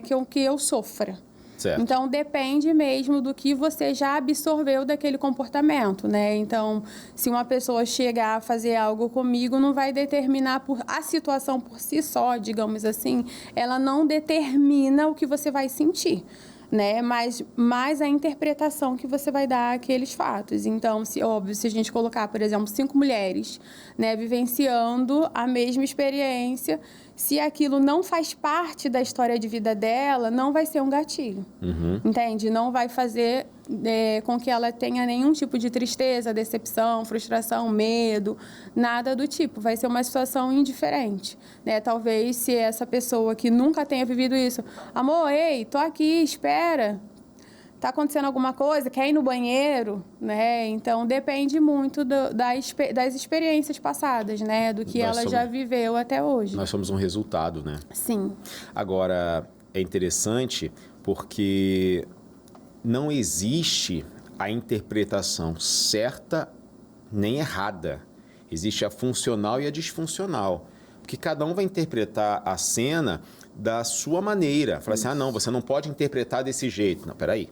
que eu sofra. Certo. Então, depende mesmo do que você já absorveu daquele comportamento, né? Então, se uma pessoa chegar a fazer algo comigo, não vai determinar a situação por si só, digamos assim, ela não determina o que você vai sentir, né? Mas a interpretação que você vai dar àqueles fatos. Então, se a gente colocar, por exemplo, 5 mulheres, né, vivenciando a mesma experiência, se aquilo não faz parte da história de vida dela, não vai ser um gatilho, entende? Não vai fazer com que ela tenha nenhum tipo de tristeza, decepção, frustração, medo, nada do tipo. Vai ser uma situação indiferente, né? Talvez se essa pessoa que nunca tenha vivido isso, amor, ei, tô aqui, espera, tá acontecendo alguma coisa, quer ir no banheiro, né? Então, depende muito das experiências passadas, né? Do que ela já viveu até hoje. Nós somos um resultado, né? Sim. Agora, é interessante porque não existe a interpretação certa nem errada. Existe a funcional e a disfuncional. Porque cada um vai interpretar a cena da sua maneira. Fala assim, não, você não pode interpretar desse jeito. Não, peraí.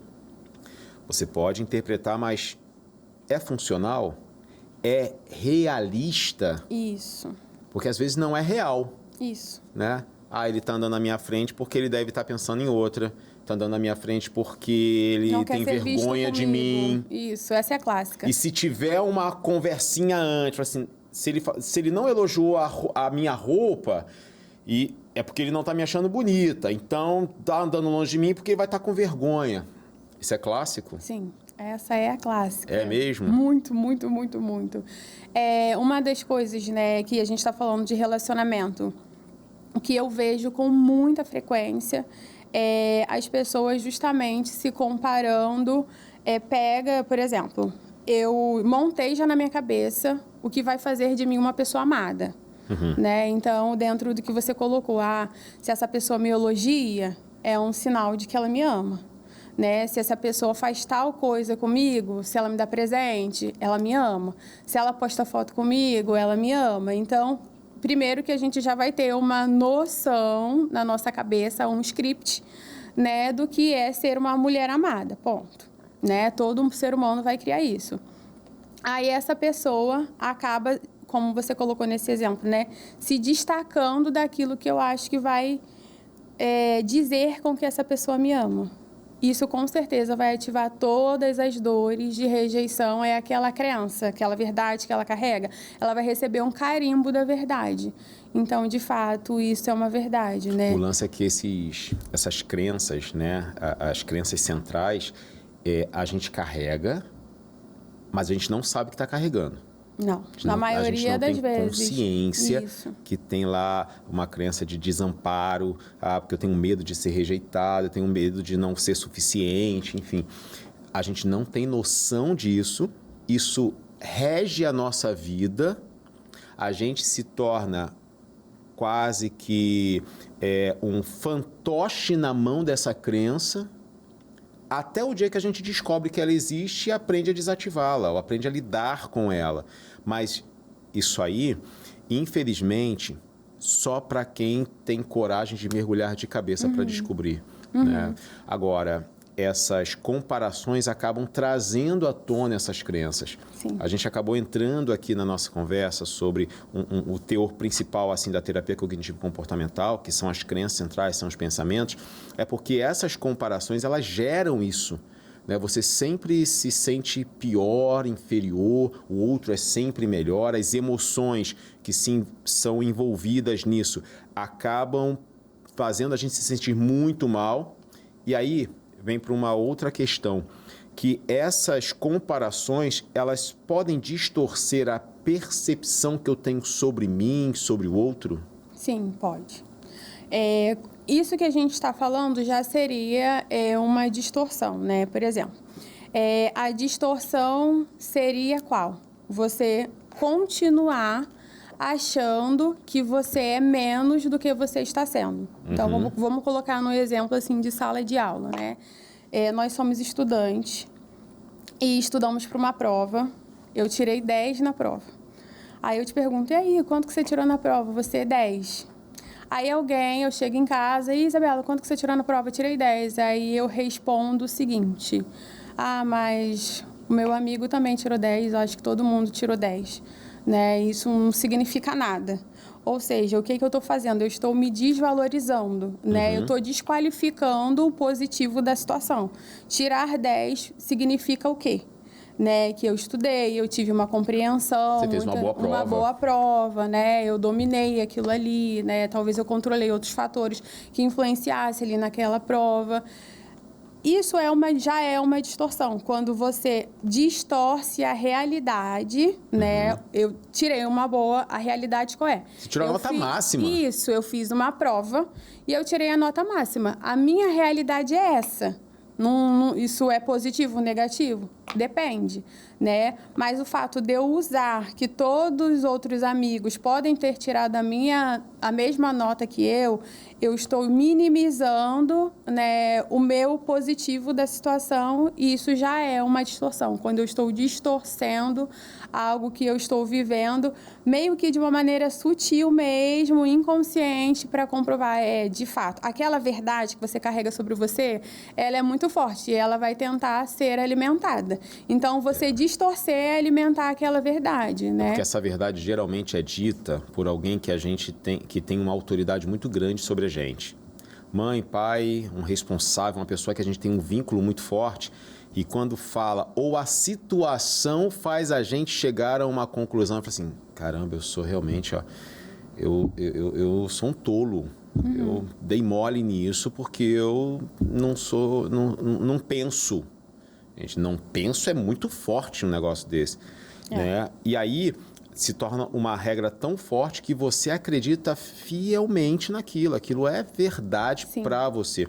Você pode interpretar, mas é funcional? É realista? Isso. Porque às vezes não é real. Isso. Né? Ele está andando na minha frente porque ele deve estar pensando em outra. Está andando na minha frente porque ele tem vergonha de mim. Isso, essa é a clássica. E se tiver uma conversinha antes, assim, se ele não elogiou a minha roupa, é porque ele não está me achando bonita. Então, está andando longe de mim porque ele vai estar com vergonha. Isso é clássico? Sim, essa é a clássica. É mesmo? Muito. Uma das coisas, né, que a gente está falando de relacionamento, o que eu vejo com muita frequência as pessoas justamente se comparando. Pega, por exemplo, eu montei já na minha cabeça o que vai fazer de mim uma pessoa amada. Né? Então, dentro do que você colocou, se essa pessoa me elogia, é um sinal de que ela me ama. Né? Se essa pessoa faz tal coisa comigo, se ela me dá presente, ela me ama. Se ela posta foto comigo, ela me ama. Então, primeiro que a gente já vai ter uma noção na nossa cabeça, um script, né, do que é ser uma mulher amada, ponto. Né? Todo ser humano vai criar isso. Aí essa pessoa acaba, como você colocou nesse exemplo, né, se destacando daquilo que eu acho que vai dizer com que essa pessoa me ama. Isso com certeza vai ativar todas as dores de rejeição, é aquela crença, aquela verdade que ela carrega, ela vai receber um carimbo da verdade. Então, de fato, isso é uma verdade, né? O lance é que essas crenças, né, as crenças centrais, a gente carrega, mas a gente não sabe que está carregando. Não, na maioria das vezes. A gente não tem consciência Isso. que tem lá uma crença de desamparo, porque eu tenho medo de ser rejeitado, eu tenho medo de não ser suficiente, enfim. A gente não tem noção disso, isso rege a nossa vida, a gente se torna quase que um fantoche na mão dessa crença, até o dia que a gente descobre que ela existe e aprende a desativá-la, ou aprende a lidar com ela. Mas isso aí, infelizmente, só para quem tem coragem de mergulhar de cabeça para descobrir. Né? Agora, essas comparações acabam trazendo à tona essas crenças. Sim. A gente acabou entrando aqui na nossa conversa sobre o teor principal assim, da terapia cognitivo-comportamental, que são as crenças centrais, são os pensamentos, é porque essas comparações elas geram isso. Né? Você sempre se sente pior, inferior, o outro é sempre melhor, as emoções que sim, são envolvidas nisso acabam fazendo a gente se sentir muito mal, e aí vem para uma outra questão, que essas comparações, elas podem distorcer a percepção que eu tenho sobre mim, sobre o outro? Sim, pode. Isso que a gente está falando já seria uma distorção, né? Por exemplo, a distorção seria qual? Você continuar achando que você é menos do que você está sendo. Então, vamos colocar no exemplo assim de sala de aula, né? Nós somos estudantes e estudamos para uma prova. Eu tirei 10 na prova. Aí eu te pergunto, e aí, quanto que você tirou na prova? Você 10. Aí eu chego em casa, e Isabela, quanto que você tirou na prova? Eu tirei 10. Aí eu respondo o seguinte, mas o meu amigo também tirou 10, eu acho que todo mundo tirou 10. Né? Isso não significa nada. Ou seja, o que eu estou fazendo? Eu estou me desvalorizando, né? Eu estou desqualificando o positivo da situação. Tirar 10 significa o quê? Né? Que eu estudei, eu tive uma compreensão. Você fez uma boa prova. Uma boa prova, né? Eu dominei aquilo ali, né? Talvez eu controlei outros fatores que influenciassem ali naquela prova. Isso já é uma distorção, quando você distorce a realidade, né? Eu tirei a realidade qual é? Você tirou a nota máxima. Isso, eu fiz uma prova e eu tirei a nota máxima. A minha realidade é essa. Isso é positivo ou negativo? Depende, né? Mas o fato de eu usar que todos os outros amigos podem ter tirado a mesma nota que eu estou minimizando, né, o meu positivo da situação, e isso já é uma distorção. Quando eu estou distorcendo algo que eu estou vivendo, meio que de uma maneira sutil mesmo, inconsciente, para comprovar, de fato, aquela verdade que você carrega sobre você, ela é muito forte e ela vai tentar ser alimentada. Então, você distorcer é alimentar aquela verdade, né? Porque essa verdade geralmente é dita por alguém que tem uma autoridade muito grande sobre a gente. Mãe, pai, um responsável, uma pessoa que a gente tem um vínculo muito forte, e quando fala, ou a situação faz a gente chegar a uma conclusão, fala assim, caramba, eu sou realmente, eu sou um tolo. Eu dei mole nisso porque eu não penso. Gente, não penso é muito forte um negócio desse. Né? E aí se torna uma regra tão forte que você acredita fielmente naquilo. Aquilo é verdade para você.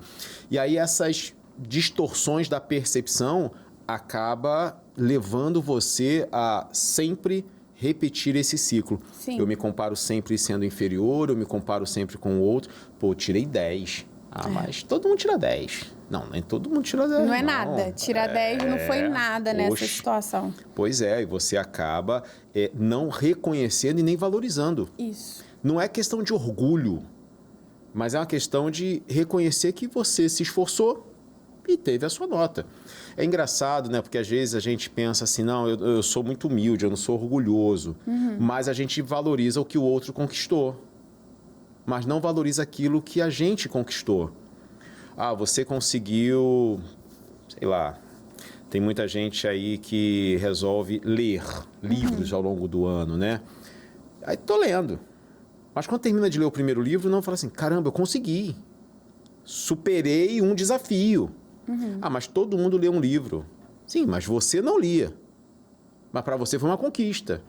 E aí essas distorções da percepção acaba levando você a sempre repetir esse ciclo. Sim. Eu me comparo sempre sendo inferior, eu me comparo sempre com o outro. Pô, eu tirei 10. Mas todo mundo tira 10. Não, nem todo mundo tira 10. Não é nada. Tirar 10 não foi nada nessa situação. Pois é, e você acaba não reconhecendo e nem valorizando. Isso. Não é questão de orgulho, mas é uma questão de reconhecer que você se esforçou e teve a sua nota. É engraçado, né? Porque às vezes a gente pensa assim, não, eu sou muito humilde, eu não sou orgulhoso. Mas a gente valoriza o que o outro conquistou. Mas não valoriza aquilo que a gente conquistou. Ah, você conseguiu, sei lá, tem muita gente aí que resolve ler livros ao longo do ano, né? Aí tô lendo. Mas quando termina de ler o primeiro livro, não fala assim, caramba, eu consegui. Superei um desafio. Ah, mas todo mundo lê um livro. Sim, mas você não lia. Mas para você foi uma conquista.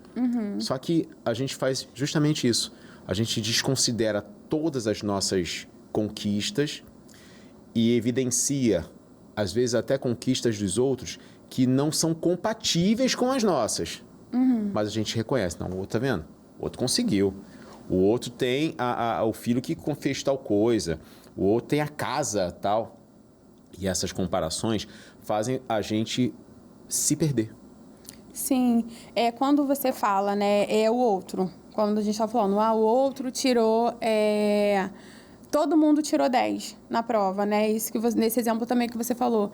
Só que a gente faz justamente isso. A gente desconsidera todas as nossas conquistas e evidencia, às vezes até conquistas dos outros, que não são compatíveis com as nossas. Mas a gente reconhece. Não, o outro tá vendo? O outro conseguiu. O outro tem o filho que fez tal coisa. O outro tem a casa tal. E essas comparações fazem a gente se perder. Sim, quando você fala, né, é o outro. Quando a gente está falando, o outro tirou, todo mundo tirou 10 na prova, né? Isso que nesse exemplo também que você falou.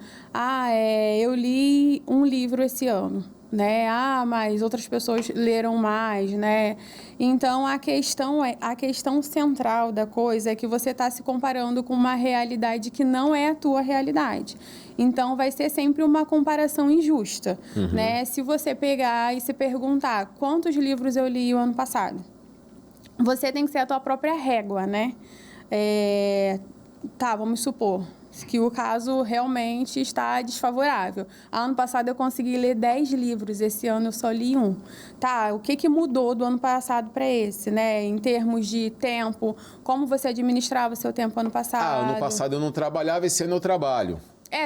Eu li um livro esse ano, né? Mas outras pessoas leram mais, né? Então, a questão central da coisa é que você está se comparando com uma realidade que não é a tua realidade. Então, vai ser sempre uma comparação injusta, né? Se você pegar e se perguntar quantos livros eu li o ano passado, você tem que ser a tua própria régua, né? Vamos supor que o caso realmente está desfavorável. Ano passado eu consegui ler 10 livros, esse ano eu só li 1. O que mudou do ano passado para esse, né? Em termos de tempo, como você administrava o seu tempo ano passado? Ano passado eu não trabalhava, esse ano eu trabalho.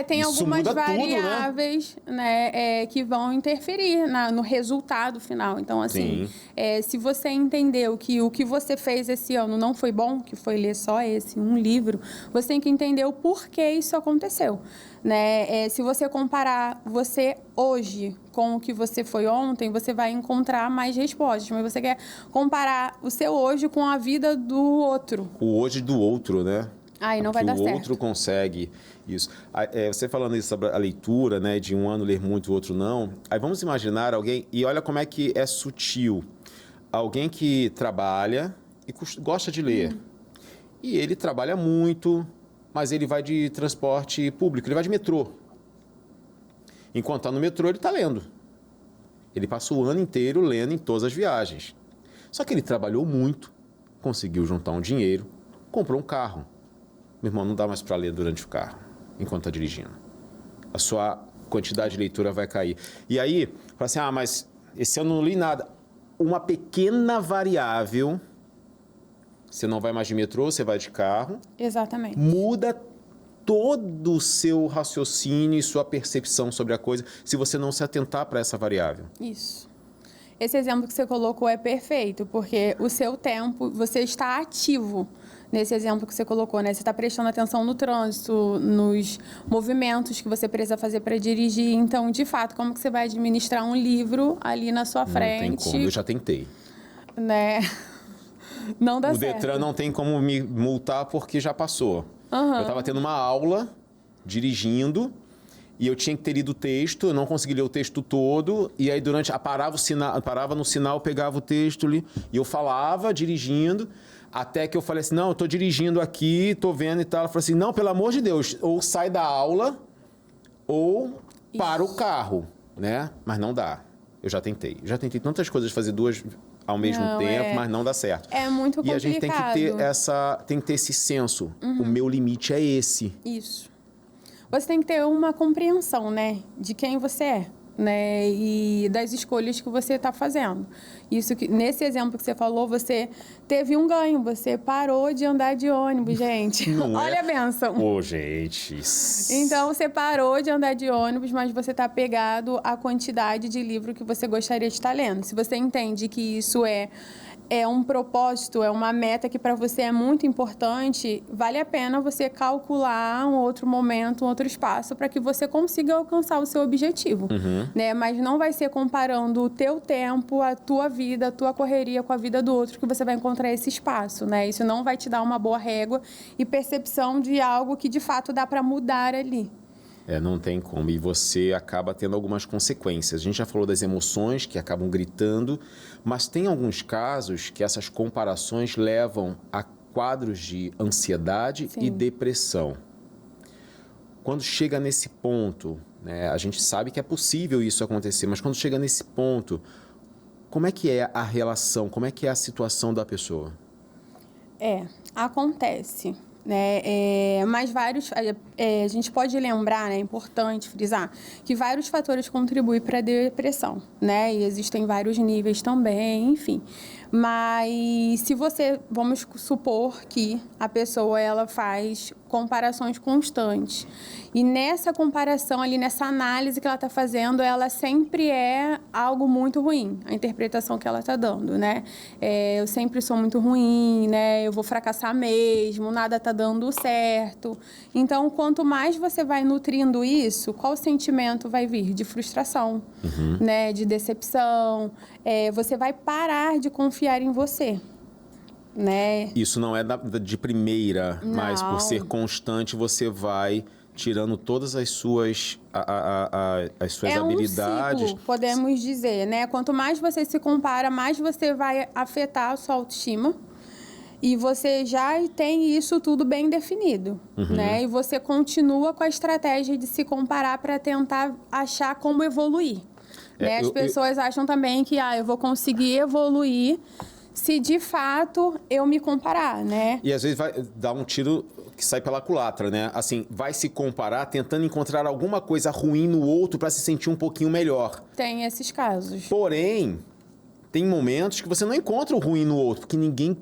Tem Isso algumas muda variáveis, tudo, né, que vão interferir no resultado final. Então, assim, se você entendeu que o que você fez esse ano não foi bom, que foi ler só um livro, você tem que entender o porquê isso aconteceu. Né? Se você comparar você hoje com o que você foi ontem, você vai encontrar mais respostas. Mas você quer comparar o seu hoje com a vida do outro. O hoje do outro, né? Aí não vai dar certo. O outro consegue isso. Você falando isso sobre a leitura, né? De um ano ler muito, o outro não. Aí vamos imaginar alguém... E olha como é que é sutil. Alguém que trabalha e gosta de ler. E ele trabalha muito, mas ele vai de transporte público. Ele vai de metrô. Enquanto está no metrô, ele está lendo. Ele passa o ano inteiro lendo em todas as viagens. Só que ele trabalhou muito, conseguiu juntar um dinheiro, comprou um carro. Meu irmão, não dá mais para ler durante o carro, enquanto está dirigindo. A sua quantidade de leitura vai cair. E aí, fala assim, mas esse ano eu não li nada. Uma pequena variável, você não vai mais de metrô, você vai de carro. Exatamente. Muda todo o seu raciocínio e sua percepção sobre a coisa, se você não se atentar para essa variável. Isso. Esse exemplo que você colocou é perfeito, porque o seu tempo, você está ativo nesse exemplo que você colocou, né? Você está prestando atenção no trânsito, nos movimentos que você precisa fazer para dirigir. Então, de fato, como que você vai administrar um livro ali na sua frente? Não tem como, eu já tentei. Né? Não dá certo. O Detran não tem como me multar porque já passou. Eu estava tendo uma aula, dirigindo, e eu tinha que ter lido o texto, eu não consegui ler o texto todo, e aí parava no sinal, pegava o texto ali, e eu falava, dirigindo, até que eu falei assim, não, eu estou dirigindo aqui, estou vendo e tal. Ela falou assim, não, pelo amor de Deus, ou sai da aula, ou para o carro, né? Mas não dá. Eu já tentei tantas coisas, fazer duas ao mesmo tempo, mas não dá certo. É muito complicado. E a gente tem que ter esse senso. O meu limite é esse. Isso. Você tem que ter uma compreensão, né, de quem você é. né, e das escolhas que você está fazendo. Isso que, nesse exemplo que você falou, você teve um ganho, você parou de andar de ônibus, gente. Olha a bênção. Ô, gente. Então, você parou de andar de ônibus, mas você está apegado à quantidade de livro que você gostaria de estar lendo. Se você entende que isso é um propósito, é uma meta que para você é muito importante, vale a pena você calcular um outro momento, um outro espaço para que você consiga alcançar o seu objetivo, né? Mas não vai ser comparando o teu tempo, a tua vida, a tua correria com a vida do outro que você vai encontrar esse espaço, né? Isso não vai te dar uma boa régua e percepção de algo que de fato dá para mudar ali. Não tem como. E você acaba tendo algumas consequências. A gente já falou das emoções que acabam gritando, mas tem alguns casos que essas comparações levam a quadros de ansiedade e depressão. Quando chega nesse ponto, né, a gente sabe que é possível isso acontecer, mas quando chega nesse ponto, como é que é a relação, como é que é a situação da pessoa? Acontece. Né? Mas a gente pode lembrar, né, é importante frisar, que vários fatores contribuem para a depressão, né? E existem vários níveis também, enfim. Mas se você, vamos supor que a pessoa ela faz comparações constantes e nessa comparação ali, nessa análise que ela está fazendo, ela sempre é algo muito ruim, a interpretação que ela está dando, né? Eu sempre sou muito ruim, né? Eu vou fracassar mesmo, nada está dando certo. Então, quanto mais você vai nutrindo isso, qual sentimento vai vir? De frustração, né? De decepção. Você vai parar de confiar em você. Né? Isso não é de primeira, não. Mas por ser constante você vai tirando todas as suas, as suas habilidades. Um ciclo, podemos dizer, né? Quanto mais você se compara, mais você vai afetar a sua autoestima. E você já tem isso tudo bem definido, né? E você continua com a estratégia de se comparar para tentar achar como evoluir. Né? As pessoas acham também que eu vou conseguir evoluir se de fato eu me comparar, né? E às vezes vai dar um tiro que sai pela culatra, né? Assim, vai se comparar tentando encontrar alguma coisa ruim no outro para se sentir um pouquinho melhor. Tem esses casos. Porém, tem momentos que você não encontra o ruim no outro, porque ninguém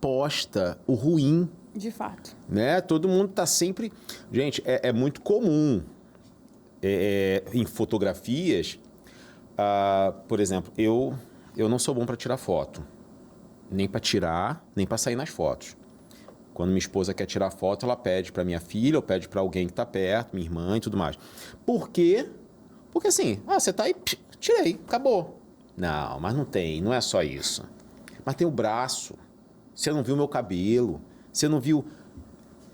posta o ruim. De fato. Né? Todo mundo tá sempre... Gente, é muito comum em fotografias, por exemplo, eu não sou bom para tirar foto. Nem para tirar, nem para sair nas fotos. Quando minha esposa quer tirar foto, ela pede para minha filha ou pede para alguém que está perto, minha irmã e tudo mais. Por quê? Porque assim, você tá aí, tirei, acabou. Não, mas não é só isso. Mas tem o braço. Você não viu meu cabelo. Você não viu...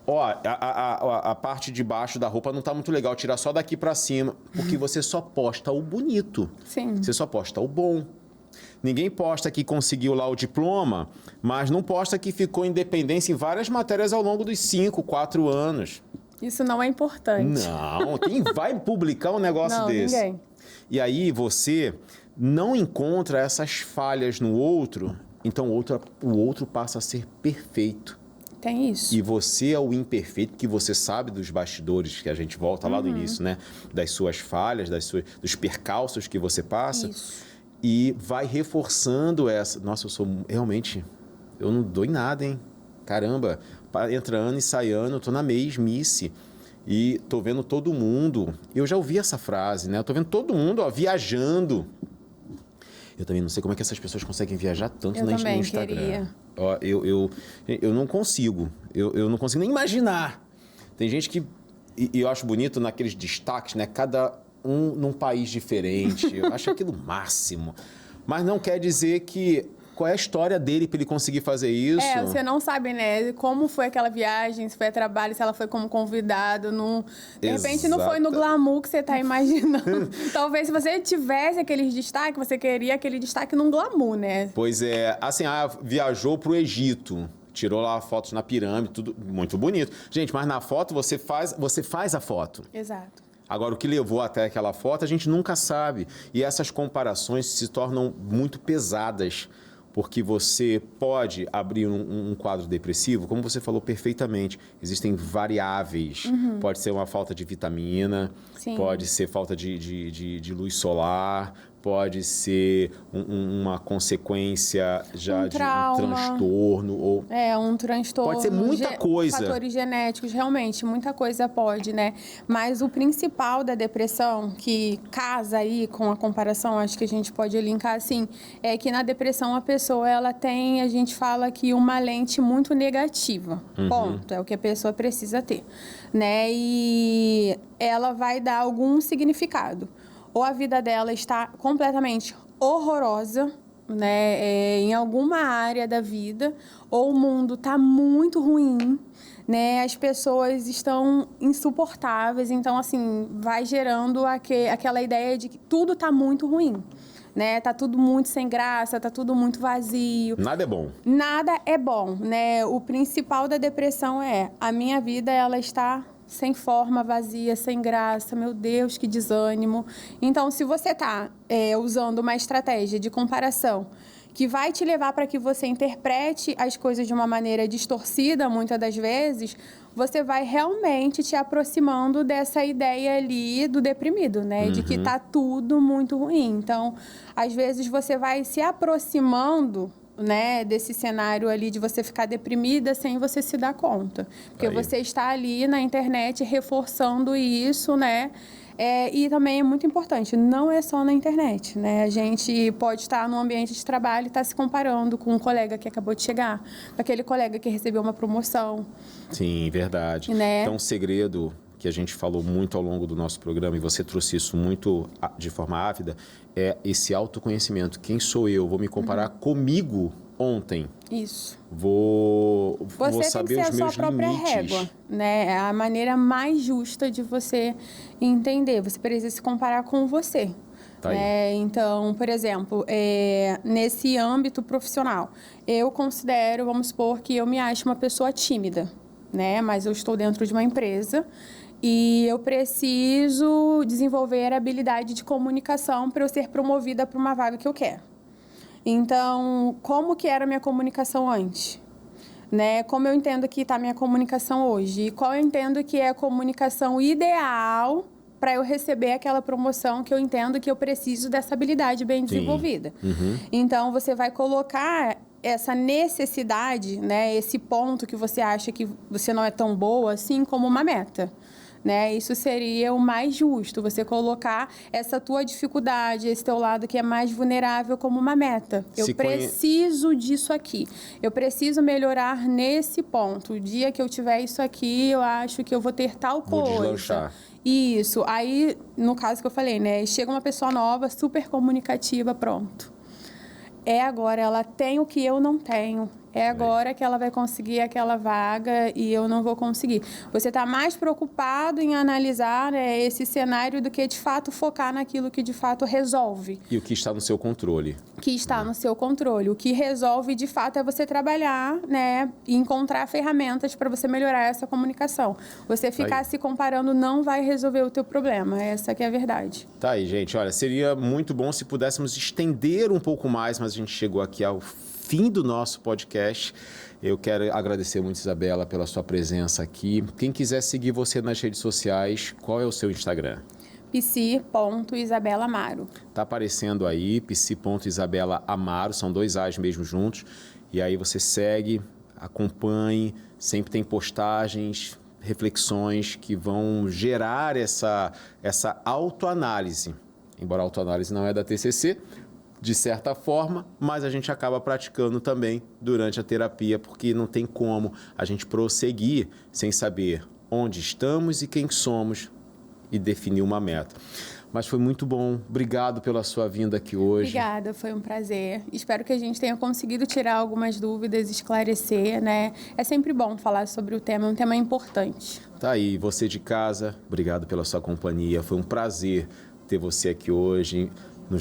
a parte de baixo da roupa não tá muito legal, tirar só daqui para cima. Porque você só posta o bonito. Sim. Você só posta o bom. Ninguém posta que conseguiu lá o diploma, mas não posta que ficou independência em várias matérias ao longo dos 5, 4 anos. Isso não é importante. Não, quem vai publicar um negócio desse? Ninguém. E aí você não encontra essas falhas no outro, então o outro passa a ser perfeito. Tem isso. E você é o imperfeito, que você sabe dos bastidores, que a gente volta lá do início, né? Das suas falhas, dos percalços que você passa. Isso. E vai reforçando essa... Nossa, eu não dou em nada, hein? Caramba, entra ano e sai ano, eu tô na mesmice. E tô vendo todo mundo... Eu já ouvi essa frase, né? Eu tô vendo todo mundo, viajando. Eu também não sei como é que essas pessoas conseguem viajar tanto no Instagram. Queria. Eu não consigo. Eu não consigo nem imaginar. Tem gente que... E eu acho bonito naqueles destaques, né? Cada... num país diferente, eu acho aquilo máximo. Mas não quer dizer que... Qual é a história dele para ele conseguir fazer isso? Você não sabe, né? Como foi aquela viagem, se foi a trabalho, se ela foi como convidado. De repente não foi no glamour que você está imaginando. Talvez se você tivesse aquele destaque, você queria aquele destaque num glamour, né? Pois é. Assim, viajou para o Egito. Tirou lá fotos na pirâmide, tudo muito bonito. Gente, mas na foto você faz a foto. Exato. Agora, o que levou até aquela foto, a gente nunca sabe. E essas comparações se tornam muito pesadas, porque você pode abrir um quadro depressivo, como você falou perfeitamente, existem variáveis. Pode ser uma falta de vitamina, Sim. pode ser falta de luz solar, pode ser uma consequência já de um transtorno. Ou... um transtorno. Pode ser muita coisa. Fatores genéticos, realmente, muita coisa pode, né? Mas o principal da depressão, que casa aí com a comparação, acho que a gente pode linkar assim, é que na depressão a pessoa, ela tem, a gente fala que uma lente muito negativa. Ponto. É o que a pessoa precisa ter, né? E ela vai dar algum significado. Ou a vida dela está completamente horrorosa, né, em alguma área da vida, ou o mundo está muito ruim, né, as pessoas estão insuportáveis, então, assim, vai gerando aquela ideia de que tudo está muito ruim, né, tá tudo muito sem graça, tá tudo muito vazio. Nada é bom. Nada é bom, né, o principal da depressão é, a minha vida, ela está... sem forma, vazia, sem graça, meu Deus, que desânimo. Então, se você está usando uma estratégia de comparação que vai te levar para que você interprete as coisas de uma maneira distorcida, muitas das vezes, você vai realmente te aproximando dessa ideia ali do deprimido, né? De que está tudo muito ruim. Então, às vezes, você vai se aproximando, né, desse cenário ali de você ficar deprimida sem você se dar conta. Porque você está ali na internet reforçando isso, né? E também é muito importante, não é só na internet, né? A gente pode estar no ambiente de trabalho e estar se comparando com um colega que acabou de chegar, com aquele colega que recebeu uma promoção. Sim, verdade. Né? Então, um segredo que a gente falou muito ao longo do nosso programa, e você trouxe isso muito de forma ávida, é esse autoconhecimento. Quem sou eu? Vou me comparar comigo ontem. Isso. Vou saber os meus limites. Você tem que ser a sua própria régua, né? É a maneira mais justa de você entender. Você precisa se comparar com você. Tá aí. Então, por exemplo, nesse âmbito profissional, eu considero, vamos supor, que eu me acho uma pessoa tímida, né? Mas eu estou dentro de uma empresa e eu preciso desenvolver a habilidade de comunicação para eu ser promovida para uma vaga que eu quero. Então, como que era a minha comunicação antes? Né? Como eu entendo que está a minha comunicação hoje? E qual eu entendo que é a comunicação ideal para eu receber aquela promoção que eu entendo que eu preciso dessa habilidade bem desenvolvida. Então, você vai colocar essa necessidade, né, esse ponto que você acha que você não é tão boa assim, como uma meta. Né? Isso seria o mais justo, você colocar essa tua dificuldade, esse teu lado que é mais vulnerável como uma meta. Eu preciso disso aqui, eu preciso melhorar nesse ponto. O dia que eu tiver isso aqui, eu acho que eu vou ter tal coisa. Vou deslanchar. Isso, aí no caso que eu falei, né? Chega uma pessoa nova, super comunicativa, pronto. Agora, ela tem o que eu não tenho. Agora que ela vai conseguir aquela vaga e eu não vou conseguir. Você está mais preocupado em analisar, né, esse cenário do que, de fato, focar naquilo que, de fato, resolve. E o que está no seu controle. Que está no seu controle. O que resolve, de fato, é você trabalhar, né, e encontrar ferramentas para você melhorar essa comunicação. Você ficar se comparando não vai resolver o teu problema. Essa que é a verdade. Tá aí, gente. Olha, seria muito bom se pudéssemos estender um pouco mais, mas a gente chegou aqui ao fim do nosso podcast. Eu quero agradecer muito, Isabela, pela sua presença aqui. Quem quiser seguir você nas redes sociais, qual é o seu Instagram? psi.isabelamaro. Tá aparecendo aí, psi.isabelamaro, são 2 A's mesmo juntos. E aí você segue, acompanhe, sempre tem postagens, reflexões que vão gerar essa autoanálise. Embora a autoanálise não é da TCC, de certa forma, mas a gente acaba praticando também durante a terapia, porque não tem como a gente prosseguir sem saber onde estamos e quem somos e definir uma meta. Mas foi muito bom. Obrigado pela sua vinda aqui hoje. Obrigada, foi um prazer. Espero que a gente tenha conseguido tirar algumas dúvidas, esclarecer, né? É sempre bom falar sobre o tema, é um tema importante. Tá aí, você de casa, obrigado pela sua companhia. Foi um prazer ter você aqui hoje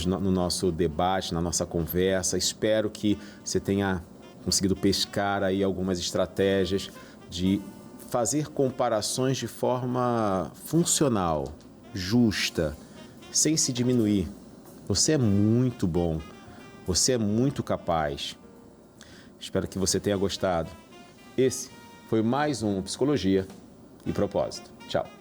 no nosso debate, na nossa conversa. Espero que você tenha conseguido pescar aí algumas estratégias de fazer comparações de forma funcional, justa, sem se diminuir. Você é muito bom, você é muito capaz Espero que você tenha gostado. Esse foi mais um Psicologia e Propósito. Tchau.